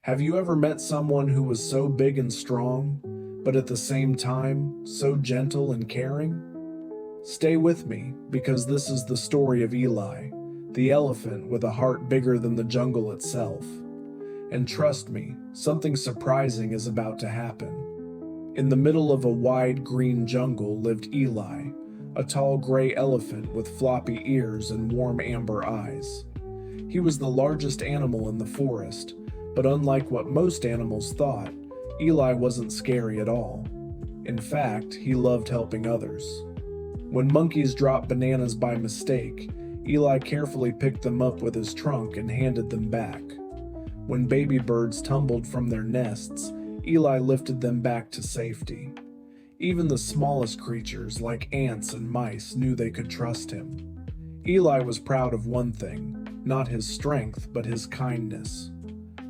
Have you ever met someone who was so big and strong, but at the same time, so gentle and caring? Stay with me, because this is the story of Eli, the elephant with a heart bigger than the jungle itself. And trust me, something surprising is about to happen. In the middle of a wide green jungle lived Eli, a tall gray elephant with floppy ears and warm amber eyes. He was the largest animal in the forest, but unlike what most animals thought, Eli wasn't scary at all. In fact, he loved helping others. When monkeys dropped bananas by mistake, Eli carefully picked them up with his trunk and handed them back. When baby birds tumbled from their nests, Eli lifted them back to safety. Even the smallest creatures, like ants and mice, knew they could trust him. Eli was proud of one thing, not his strength, but his kindness.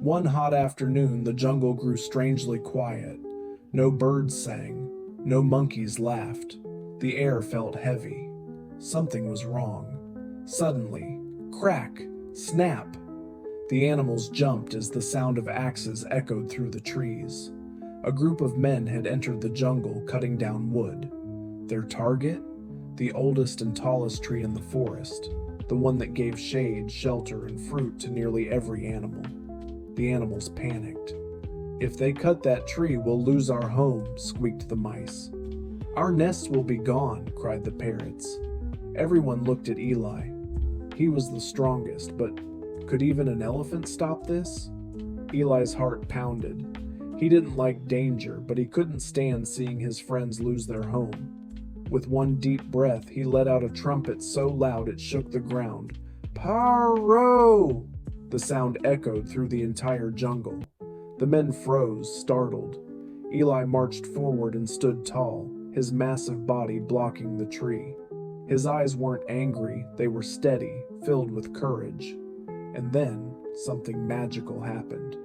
One hot afternoon, the jungle grew strangely quiet. No birds sang, no monkeys laughed. The air felt heavy. Something was wrong. Suddenly, crack, snap. The animals jumped as the sound of axes echoed through the trees. A group of men had entered the jungle, cutting down wood. Their target? The oldest and tallest tree in the forest, the one that gave shade, shelter, and fruit to nearly every animal. The animals panicked. "If they cut that tree, we'll lose our home," squeaked the mice. "Our nests will be gone," cried the parrots. Everyone looked at Eli. He was the strongest, but could even an elephant stop this? Eli's heart pounded. He didn't like danger, but he couldn't stand seeing his friends lose their home. With one deep breath, he let out a trumpet so loud it shook the ground. "Parrot!" The sound echoed through the entire jungle. The men froze, startled. Eli marched forward and stood tall, his massive body blocking the tree. His eyes weren't angry, they were steady, filled with courage. And then, something magical happened.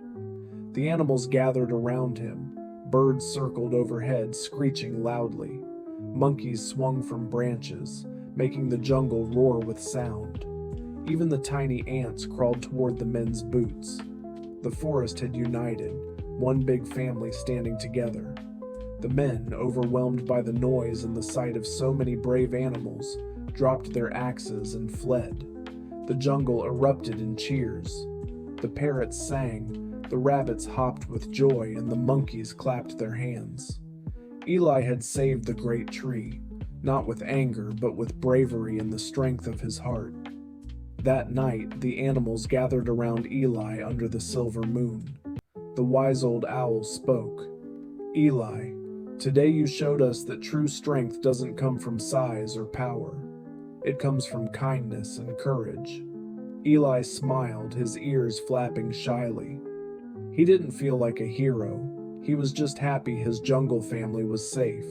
The animals gathered around him. Birds circled overhead, screeching loudly. Monkeys swung from branches, making the jungle roar with sound. Even the tiny ants crawled toward the men's boots. The forest had united, one big family standing together. The men, overwhelmed by the noise and the sight of so many brave animals, dropped their axes and fled. The jungle erupted in cheers. The parrots sang, the rabbits hopped with joy, and the monkeys clapped their hands. Eli had saved the great tree, not with anger, but with bravery and the strength of his heart. That night, the animals gathered around Eli under the silver moon. The wise old owl spoke. "Eli, today you showed us that true strength doesn't come from size or power. It comes from kindness and courage." Eli smiled, his ears flapping shyly. He didn't feel like a hero. He was just happy his jungle family was safe.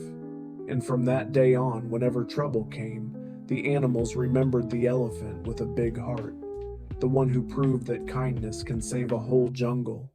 And from that day on, whenever trouble came, the animals remembered the elephant with a big heart, the one who proved that kindness can save a whole jungle.